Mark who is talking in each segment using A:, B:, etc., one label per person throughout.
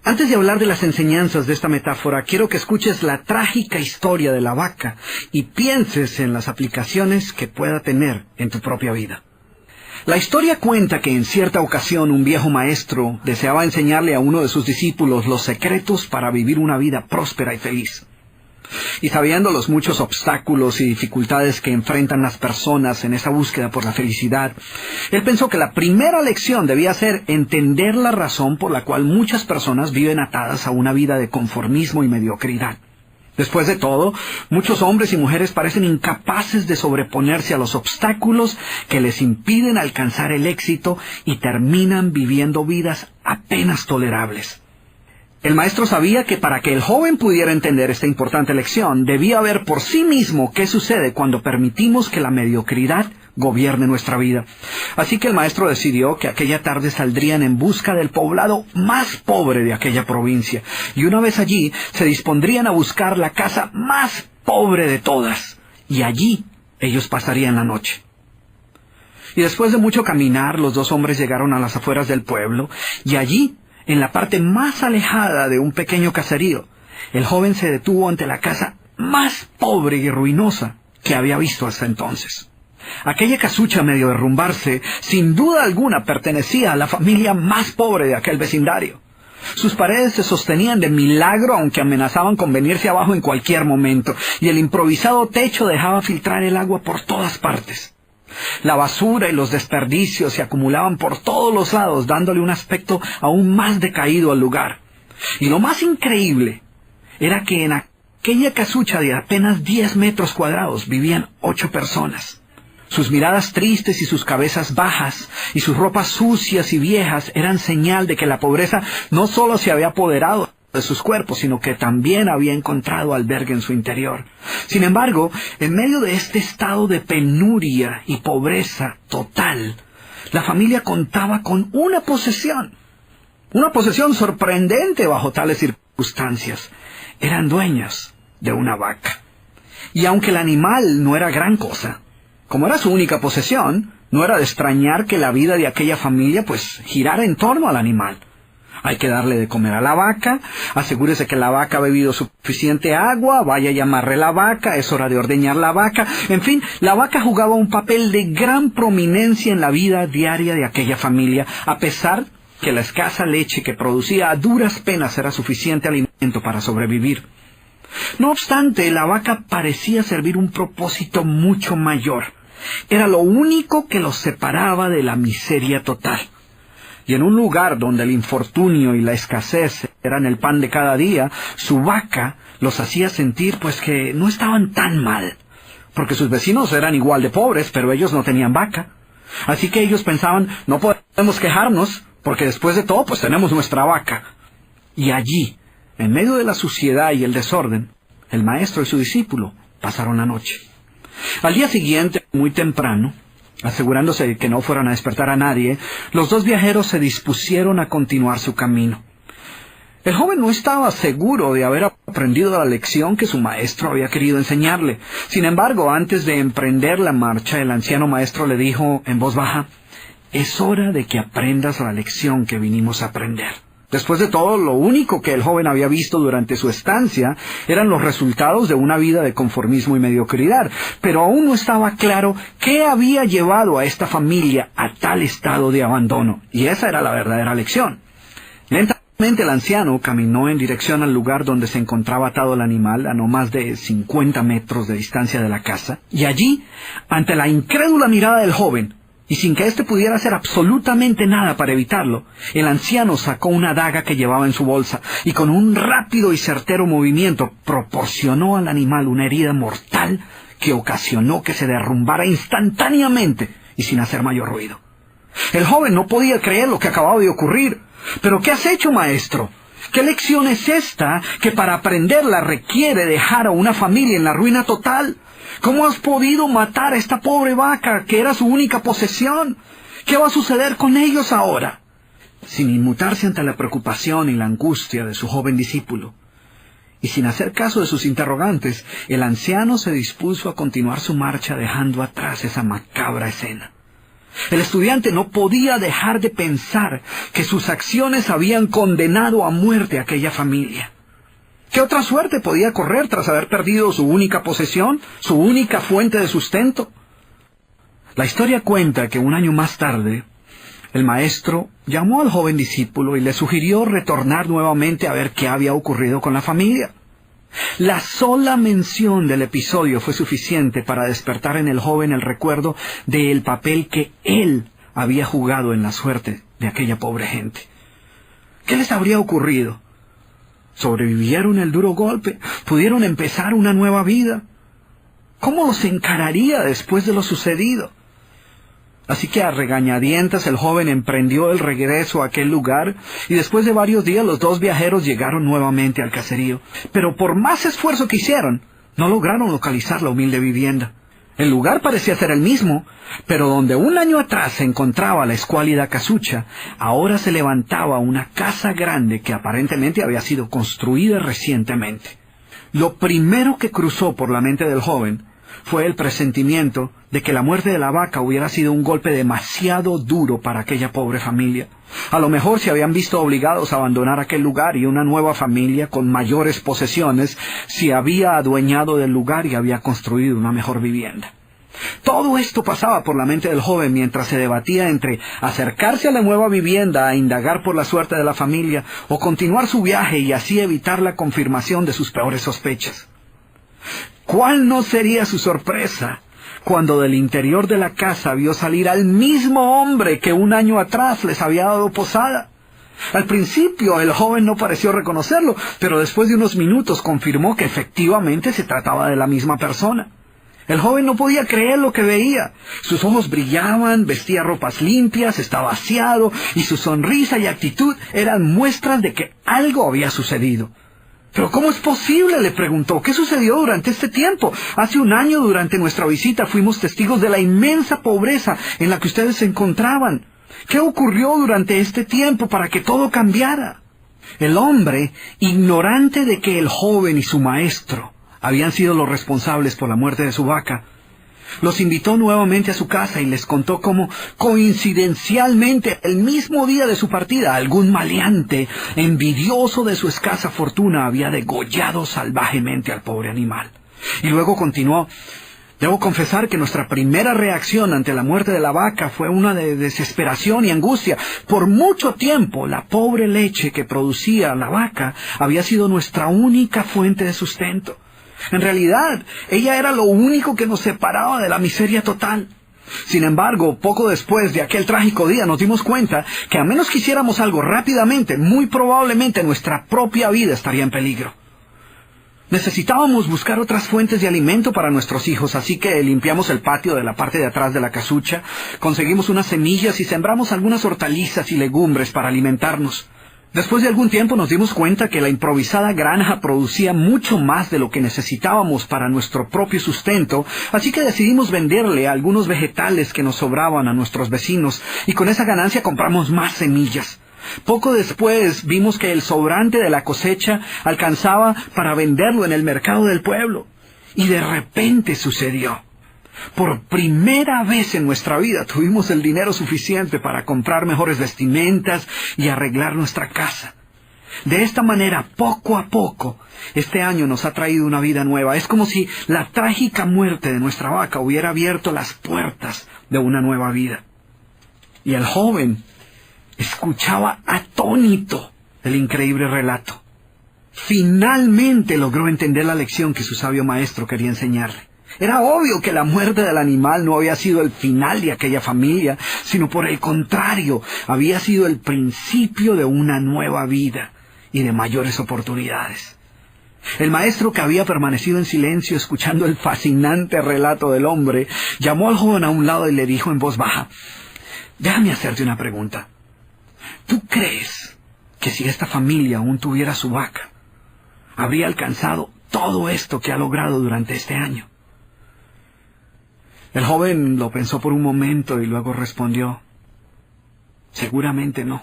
A: Antes de hablar de las enseñanzas de esta metáfora, quiero que escuches la trágica historia de la vaca y pienses en las aplicaciones que pueda tener en tu propia vida. La historia cuenta que en cierta ocasión un viejo maestro deseaba enseñarle a uno de sus discípulos los secretos para vivir una vida próspera y feliz. Y sabiendo los muchos obstáculos y dificultades que enfrentan las personas en esa búsqueda por la felicidad, él pensó que la primera lección debía ser entender la razón por la cual muchas personas viven atadas a una vida de conformismo y mediocridad. Después de todo, muchos hombres y mujeres parecen incapaces de sobreponerse a los obstáculos que les impiden alcanzar el éxito y terminan viviendo vidas apenas tolerables. El maestro sabía que para que el joven pudiera entender esta importante lección, debía ver por sí mismo qué sucede cuando permitimos que la mediocridad gobierne nuestra vida. Así que el maestro decidió que aquella tarde saldrían en busca del poblado más pobre de aquella provincia, y una vez allí se dispondrían a buscar la casa más pobre de todas, y allí ellos pasarían la noche. Y después de mucho caminar, los dos hombres llegaron a las afueras del pueblo, y allí, en la parte más alejada de un pequeño caserío, el joven se detuvo ante la casa más pobre y ruinosa que había visto hasta entonces. Aquella casucha, a medio derrumbarse, sin duda alguna pertenecía a la familia más pobre de aquel vecindario. Sus paredes se sostenían de milagro, aunque amenazaban con venirse abajo en cualquier momento, y el improvisado techo dejaba filtrar el agua por todas partes. La basura y los desperdicios se acumulaban por todos los lados, dándole un aspecto aún más decaído al lugar. Y lo más increíble era que en aquella casucha de apenas 10 metros cuadrados vivían 8 personas. Sus miradas tristes y sus cabezas bajas y sus ropas sucias y viejas eran señal de que la pobreza no solo se había apoderado de sus cuerpos, sino que también había encontrado albergue en su interior. Sin embargo, en medio de este estado de penuria y pobreza total, la familia contaba con una posesión sorprendente bajo tales circunstancias. Eran dueños de una vaca. Y aunque el animal no era gran cosa, como era su única posesión, no era de extrañar que la vida de aquella familia girara en torno al animal. Hay que darle de comer a la vaca, asegúrese que la vaca ha bebido suficiente agua, vaya y amarre la vaca, es hora de ordeñar la vaca. En fin, la vaca jugaba un papel de gran prominencia en la vida diaria de aquella familia, a pesar que la escasa leche que producía a duras penas era suficiente alimento para sobrevivir. No obstante, la vaca parecía servir un propósito mucho mayor. Era lo único que los separaba de la miseria total. Y en un lugar donde el infortunio y la escasez eran el pan de cada día, su vaca los hacía sentir que no estaban tan mal, porque sus vecinos eran igual de pobres, pero ellos no tenían vaca. Así que ellos pensaban, no podemos quejarnos, porque después de todo tenemos nuestra vaca. Y allí, en medio de la suciedad y el desorden, el maestro y su discípulo pasaron la noche. Al día siguiente, muy temprano, asegurándose de que no fueran a despertar a nadie, los dos viajeros se dispusieron a continuar su camino. El joven no estaba seguro de haber aprendido la lección que su maestro había querido enseñarle. Sin embargo, antes de emprender la marcha, el anciano maestro le dijo en voz baja: «Es hora de que aprendas la lección que vinimos a aprender». Después de todo, lo único que el joven había visto durante su estancia eran los resultados de una vida de conformismo y mediocridad, pero aún no estaba claro qué había llevado a esta familia a tal estado de abandono, y esa era la verdadera lección. Lentamente el anciano caminó en dirección al lugar donde se encontraba atado el animal, a no más de 50 metros de distancia de la casa, y allí, ante la incrédula mirada del joven, y sin que éste pudiera hacer absolutamente nada para evitarlo, el anciano sacó una daga que llevaba en su bolsa y con un rápido y certero movimiento proporcionó al animal una herida mortal que ocasionó que se derrumbara instantáneamente y sin hacer mayor ruido. El joven no podía creer lo que acababa de ocurrir. «¿Pero qué has hecho, maestro? ¿Qué lección es esta que para aprenderla requiere dejar a una familia en la ruina total? ¿Cómo has podido matar a esta pobre vaca que era su única posesión? ¿Qué va a suceder con ellos ahora?» Sin inmutarse ante la preocupación y la angustia de su joven discípulo, y sin hacer caso de sus interrogantes, el anciano se dispuso a continuar su marcha dejando atrás esa macabra escena. El estudiante no podía dejar de pensar que sus acciones habían condenado a muerte a aquella familia. ¿Qué otra suerte podía correr tras haber perdido su única posesión, su única fuente de sustento? La historia cuenta que un año más tarde, el maestro llamó al joven discípulo y le sugirió retornar nuevamente a ver qué había ocurrido con la familia. La sola mención del episodio fue suficiente para despertar en el joven el recuerdo del papel que él había jugado en la suerte de aquella pobre gente. ¿Qué les habría ocurrido? ¿Sobrevivieron el duro golpe? ¿Pudieron empezar una nueva vida? ¿Cómo los encararía después de lo sucedido? Así que a regañadientes el joven emprendió el regreso a aquel lugar y después de varios días los dos viajeros llegaron nuevamente al caserío. Pero por más esfuerzo que hicieron, no lograron localizar la humilde vivienda. El lugar parecía ser el mismo, pero donde un año atrás se encontraba la escuálida casucha, ahora se levantaba una casa grande que aparentemente había sido construida recientemente. Lo primero que cruzó por la mente del joven fue el presentimiento de que la muerte de la vaca hubiera sido un golpe demasiado duro para aquella pobre familia. A lo mejor se habían visto obligados a abandonar aquel lugar y una nueva familia con mayores posesiones se había adueñado del lugar y había construido una mejor vivienda. Todo esto pasaba por la mente del joven mientras se debatía entre acercarse a la nueva vivienda a indagar por la suerte de la familia o continuar su viaje y así evitar la confirmación de sus peores sospechas. ¿Cuál no sería su sorpresa cuando del interior de la casa vio salir al mismo hombre que un año atrás les había dado posada? Al principio el joven no pareció reconocerlo, pero después de unos minutos confirmó que efectivamente se trataba de la misma persona. El joven no podía creer lo que veía. Sus ojos brillaban, vestía ropas limpias, estaba aseado, y su sonrisa y actitud eran muestras de que algo había sucedido. ¿Pero cómo es posible?, le preguntó. ¿Qué sucedió durante este tiempo? Hace un año, durante nuestra visita, fuimos testigos de la inmensa pobreza en la que ustedes se encontraban. ¿Qué ocurrió durante este tiempo para que todo cambiara? El hombre, ignorante de que el joven y su maestro habían sido los responsables por la muerte de su vaca, los invitó nuevamente a su casa y les contó cómo, coincidencialmente, el mismo día de su partida, algún maleante, envidioso de su escasa fortuna, había degollado salvajemente al pobre animal. Y luego continuó: debo confesar que nuestra primera reacción ante la muerte de la vaca fue una de desesperación y angustia. Por mucho tiempo, la pobre leche que producía la vaca había sido nuestra única fuente de sustento. En realidad, ella era lo único que nos separaba de la miseria total. Sin embargo, poco después de aquel trágico día nos dimos cuenta que a menos que hiciéramos algo rápidamente, muy probablemente nuestra propia vida estaría en peligro. Necesitábamos buscar otras fuentes de alimento para nuestros hijos, así que limpiamos el patio de la parte de atrás de la casucha, conseguimos unas semillas y sembramos algunas hortalizas y legumbres para alimentarnos. Después de algún tiempo nos dimos cuenta que la improvisada granja producía mucho más de lo que necesitábamos para nuestro propio sustento, así que decidimos venderle algunos vegetales que nos sobraban a nuestros vecinos, y con esa ganancia compramos más semillas. Poco después vimos que el sobrante de la cosecha alcanzaba para venderlo en el mercado del pueblo. Y de repente sucedió. Por primera vez en nuestra vida tuvimos el dinero suficiente para comprar mejores vestimentas y arreglar nuestra casa. De esta manera, poco a poco, este año nos ha traído una vida nueva. Es como si la trágica muerte de nuestra vaca hubiera abierto las puertas de una nueva vida. Y el joven escuchaba atónito el increíble relato. Finalmente logró entender la lección que su sabio maestro quería enseñarle. Era obvio que la muerte del animal no había sido el final de aquella familia, sino por el contrario, había sido el principio de una nueva vida y de mayores oportunidades. El maestro, que había permanecido en silencio escuchando el fascinante relato del hombre, llamó al joven a un lado y le dijo en voz baja: déjame hacerte una pregunta. ¿Tú crees que si esta familia aún tuviera su vaca, habría alcanzado todo esto que ha logrado durante este año? El joven lo pensó por un momento y luego respondió: seguramente no.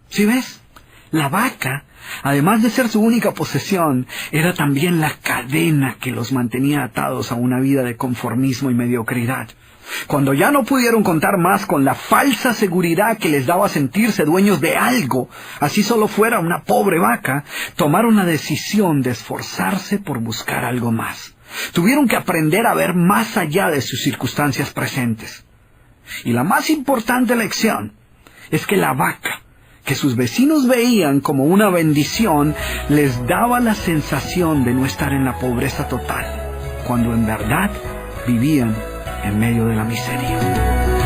A: ¿Sí ves? La vaca, además de ser su única posesión, era también la cadena que los mantenía atados a una vida de conformismo y mediocridad. Cuando ya no pudieron contar más con la falsa seguridad que les daba sentirse dueños de algo, así solo fuera una pobre vaca, tomaron la decisión de esforzarse por buscar algo más. Tuvieron que aprender a ver más allá de sus circunstancias presentes. Y la más importante lección es que la vaca, que sus vecinos veían como una bendición, les daba la sensación de no estar en la pobreza total, cuando en verdad vivían en medio de la miseria.